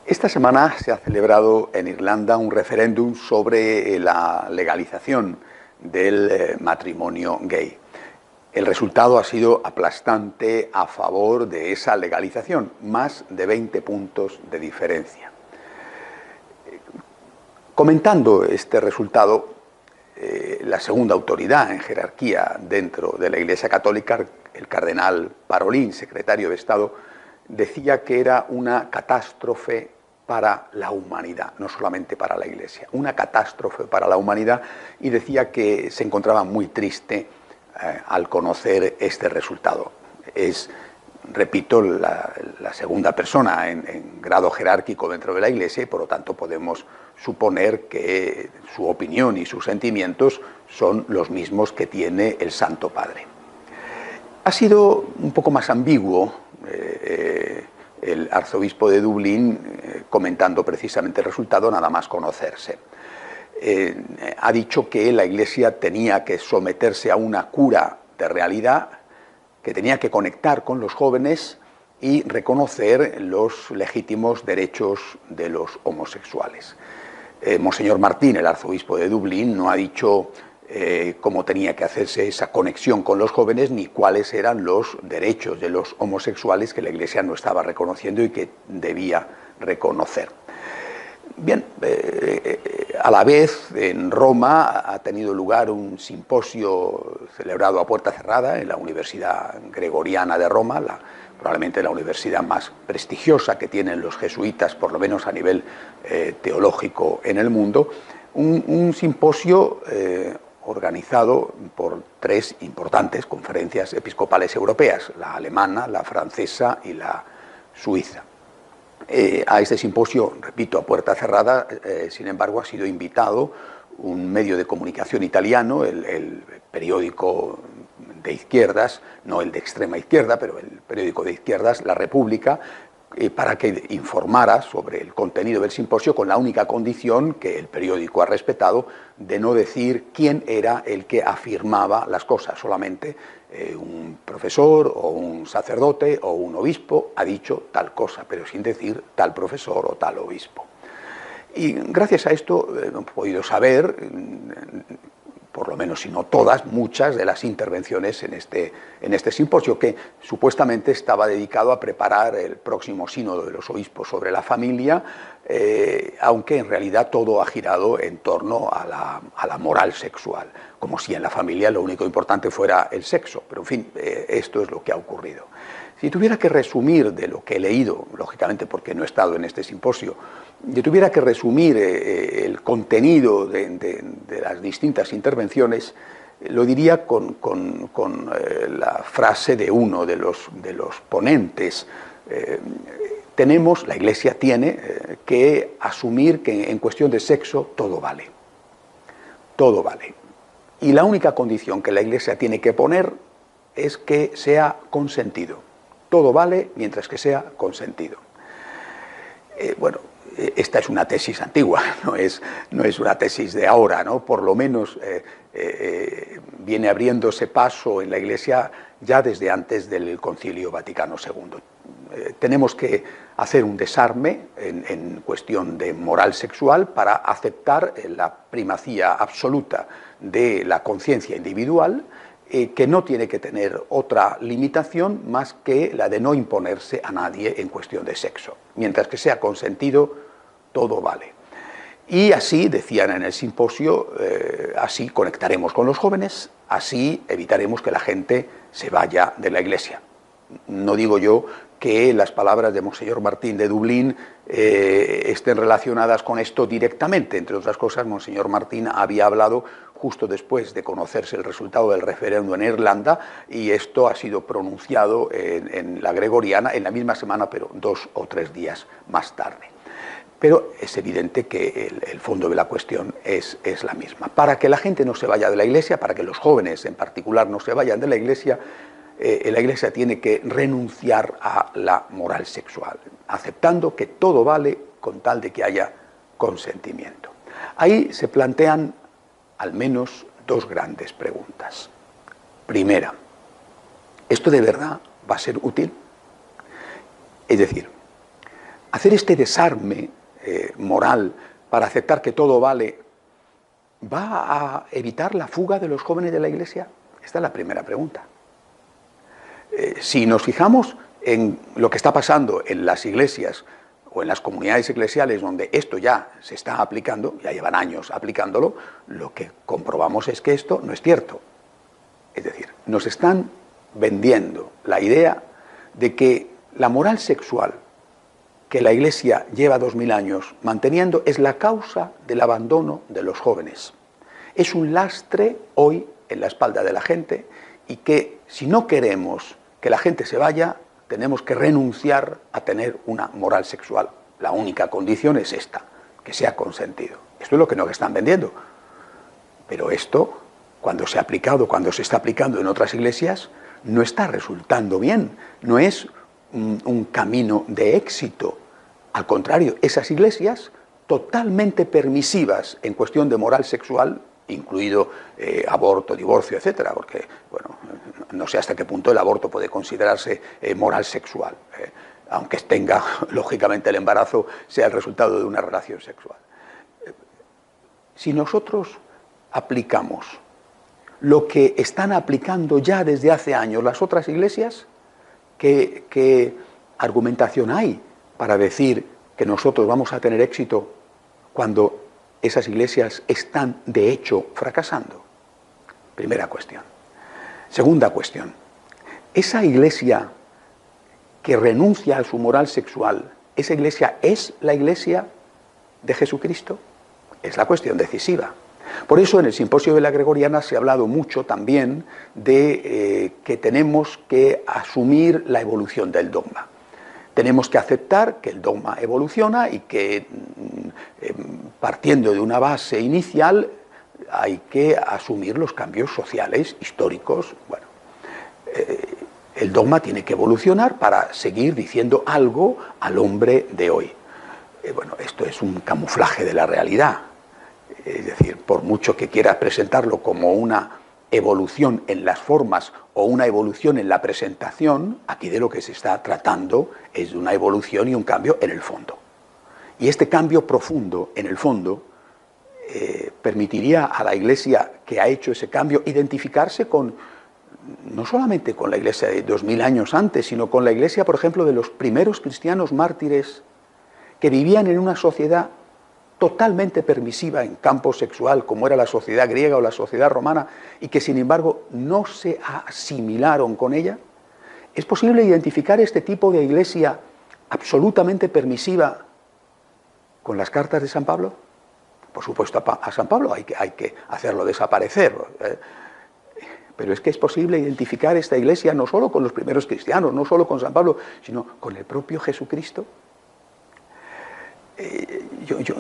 Esta semana se ha celebrado en Irlanda un referéndum sobre la legalización del matrimonio gay. El resultado ha sido aplastante a favor de esa legalización, más de 20 puntos de diferencia. Comentando este resultado, la segunda autoridad en jerarquía dentro de la Iglesia Católica, el cardenal Parolin, secretario de Estado, decía que era una catástrofe para la humanidad, no solamente para la Iglesia, una catástrofe para la humanidad, y decía que se encontraba muy triste al conocer este resultado. Es, repito, la segunda persona en grado jerárquico dentro de la Iglesia y por lo tanto podemos suponer que su opinión y sus sentimientos son los mismos que tiene el Santo Padre. Ha sido un poco más ambiguo el arzobispo de Dublín comentando precisamente el resultado nada más conocerse. Ha dicho que la Iglesia tenía que someterse a una cura de realidad, que tenía que conectar con los jóvenes y reconocer los legítimos derechos de los homosexuales. Monseñor Martín, el arzobispo de Dublín, no ha dicho cómo tenía que hacerse esa conexión con los jóvenes ni cuáles eran los derechos de los homosexuales que la Iglesia no estaba reconociendo y que debía reconocer. Bien, a la vez en Roma ha tenido lugar un simposio celebrado a puerta cerrada en la Universidad Gregoriana de Roma, probablemente la universidad más prestigiosa que tienen los jesuitas, por lo menos a nivel teológico en el mundo, un simposio organizado por tres importantes conferencias episcopales europeas, la alemana, la francesa y la suiza. A este simposio, repito, a puerta cerrada, sin embargo, ha sido invitado un medio de comunicación italiano, el periódico de izquierdas, no el de extrema izquierda, pero el periódico de izquierdas, La República, para que informara sobre el contenido del simposio con la única condición que el periódico ha respetado de no decir quién era el que afirmaba las cosas, solamente un profesor o un sacerdote o un obispo ha dicho tal cosa, pero sin decir tal profesor o tal obispo. Y gracias a esto hemos podido saber, por lo menos si no todas, muchas de las intervenciones en este simposio, que supuestamente estaba dedicado a preparar el próximo sínodo de los obispos sobre la familia, aunque en realidad todo ha girado en torno a la moral sexual, como si en la familia lo único importante fuera el sexo, pero en fin, esto es lo que ha ocurrido. Si tuviera que resumir de lo que he leído, lógicamente porque no he estado en este simposio, yo tuviera que resumir el contenido de las distintas intervenciones, lo diría con la frase de uno de los ponentes. La Iglesia tiene que asumir que en cuestión de sexo todo vale. Todo vale. Y la única condición que la Iglesia tiene que poner es que sea consentido. Todo vale mientras que sea consentido. Bueno, esta es una tesis antigua, no es una tesis de ahora, ¿no? Por lo menos viene abriéndose paso en la Iglesia ya desde antes del Concilio Vaticano II. Tenemos que hacer un desarme en cuestión de moral sexual para aceptar la primacía absoluta de la conciencia individual, que no tiene que tener otra limitación más que la de no imponerse a nadie en cuestión de sexo. Mientras que sea consentido, todo vale. Y así, decían en el simposio, así conectaremos con los jóvenes, así evitaremos que la gente se vaya de la Iglesia. No digo yo que las palabras de Monseñor Martín de Dublín estén relacionadas con esto directamente. Entre otras cosas, Monseñor Martín había hablado justo después de conocerse el resultado del referéndum en Irlanda, y esto ha sido pronunciado en la Gregoriana en la misma semana, pero 2 o 3 días más tarde. Pero es evidente que el fondo de la cuestión es la misma. Para que la gente no se vaya de la Iglesia, para que los jóvenes en particular no se vayan de la Iglesia tiene que renunciar a la moral sexual, aceptando que todo vale con tal de que haya consentimiento. Ahí se plantean al menos 2 grandes preguntas. Primera, ¿esto de verdad va a ser útil? Es decir, hacer este desarme moral para aceptar que todo vale, ¿va a evitar la fuga de los jóvenes de la Iglesia? Esta es la primera pregunta. Si nos fijamos en lo que está pasando en las iglesias o en las comunidades eclesiales donde esto ya se está aplicando, ya llevan años aplicándolo, lo que comprobamos es que esto no es cierto. Es decir, nos están vendiendo la idea de que la moral sexual que la Iglesia lleva 2000 años manteniendo es la causa del abandono de los jóvenes. Es un lastre hoy en la espalda de la gente y que si no queremos que la gente se vaya, tenemos que renunciar a tener una moral sexual. La única condición es esta, que sea consentido. Esto es lo que nos están vendiendo. Pero esto, cuando se ha aplicado, cuando se está aplicando en otras iglesias, no está resultando bien. No es un camino de éxito. Al contrario, esas iglesias totalmente permisivas en cuestión de moral sexual, incluido aborto, divorcio, etcétera, porque, bueno, no sé hasta qué punto el aborto puede considerarse moral sexual, aunque tenga, lógicamente, el embarazo sea el resultado de una relación sexual. Si nosotros aplicamos lo que están aplicando ya desde hace años las otras iglesias, ¿qué argumentación hay para decir que nosotros vamos a tener éxito cuando esas iglesias están de hecho fracasando? Primera cuestión. Segunda cuestión. Esa iglesia que renuncia a su moral sexual, ¿esa iglesia es la iglesia de Jesucristo? Es la cuestión decisiva. Por eso en el Simposio de la Gregoriana se ha hablado mucho también de que tenemos que asumir la evolución del dogma. Tenemos que aceptar que el dogma evoluciona y que partiendo de una base inicial hay que asumir los cambios sociales, históricos. Bueno, el dogma tiene que evolucionar para seguir diciendo algo al hombre de hoy. Bueno, esto es un camuflaje de la realidad. Es decir, por mucho que quiera presentarlo como una evolución en las formas o una evolución en la presentación, aquí de lo que se está tratando es de una evolución y un cambio en el fondo. Y este cambio profundo en el fondo permitiría a la Iglesia que ha hecho ese cambio identificarse con, no solamente con la Iglesia de 2000 años antes, sino con la Iglesia, por ejemplo, de los primeros cristianos mártires que vivían en una sociedad totalmente permisiva en campo sexual, como era la sociedad griega o la sociedad romana, y que sin embargo no se asimilaron con ella. ¿Es posible identificar este tipo de iglesia absolutamente permisiva con las cartas de San Pablo? Por supuesto, a San Pablo hay que hacerlo desaparecer. Pero es que es posible identificar esta iglesia no solo con los primeros cristianos, no solo con San Pablo, sino con el propio Jesucristo.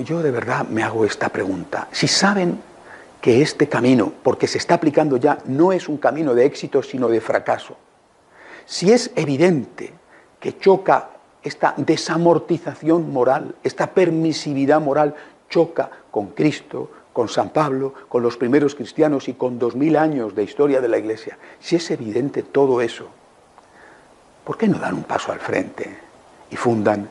Yo de verdad me hago esta pregunta. Si saben que este camino, porque se está aplicando ya, no es un camino de éxito, sino de fracaso, si es evidente que choca esta desamortización moral, esta permisividad moral, choca con Cristo, con San Pablo, con los primeros cristianos y con 2000 años de historia de la Iglesia, si es evidente todo eso, ¿por qué no dan un paso al frente y fundan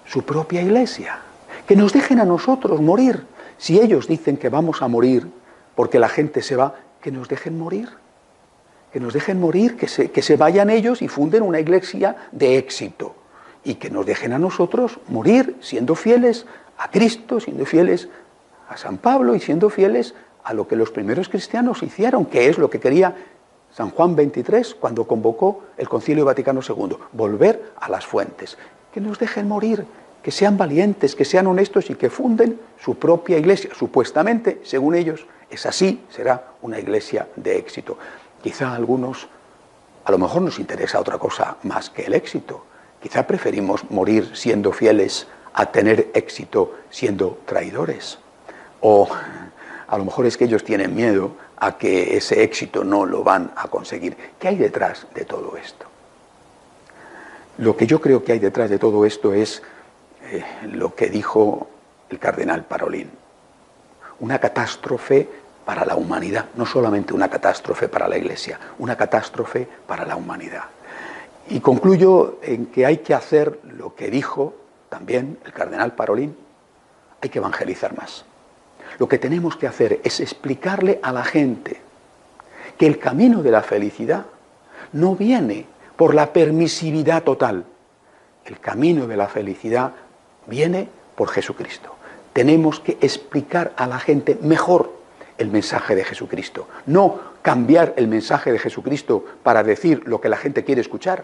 su propia iglesia? Que nos dejen a nosotros morir. Si ellos dicen que vamos a morir porque la gente se va, que nos dejen morir. Que nos dejen morir, que se vayan ellos y funden una iglesia de éxito. Y que nos dejen a nosotros morir siendo fieles a Cristo, siendo fieles a San Pablo y siendo fieles a lo que los primeros cristianos hicieron, que es lo que quería San Juan XXIII cuando convocó el Concilio Vaticano II, volver a las fuentes. Que nos dejen morir, que sean valientes, que sean honestos y que funden su propia iglesia. Supuestamente, según ellos, es así, será una iglesia de éxito. Quizá a algunos, a lo mejor nos interesa otra cosa más que el éxito. Quizá preferimos morir siendo fieles a tener éxito siendo traidores. O a lo mejor es que ellos tienen miedo a que ese éxito no lo van a conseguir. ¿Qué hay detrás de todo esto? Lo que yo creo que hay detrás de todo esto es lo que dijo el cardenal Parolin. Una catástrofe para la humanidad, no solamente una catástrofe para la Iglesia, una catástrofe para la humanidad. Y concluyo en que hay que hacer lo que dijo también el cardenal Parolín, hay que evangelizar más. Lo que tenemos que hacer es explicarle a la gente que el camino de la felicidad no viene por la permisividad total. El camino de la felicidad viene por Jesucristo. Tenemos que explicar a la gente mejor el mensaje de Jesucristo. No cambiar el mensaje de Jesucristo para decir lo que la gente quiere escuchar.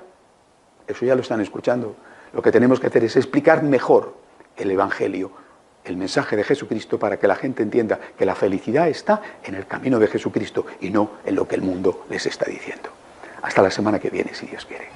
Eso ya lo están escuchando. Lo que tenemos que hacer es explicar mejor el Evangelio, el mensaje de Jesucristo, para que la gente entienda que la felicidad está en el camino de Jesucristo y no en lo que el mundo les está diciendo. Hasta la semana que viene, si Dios quiere.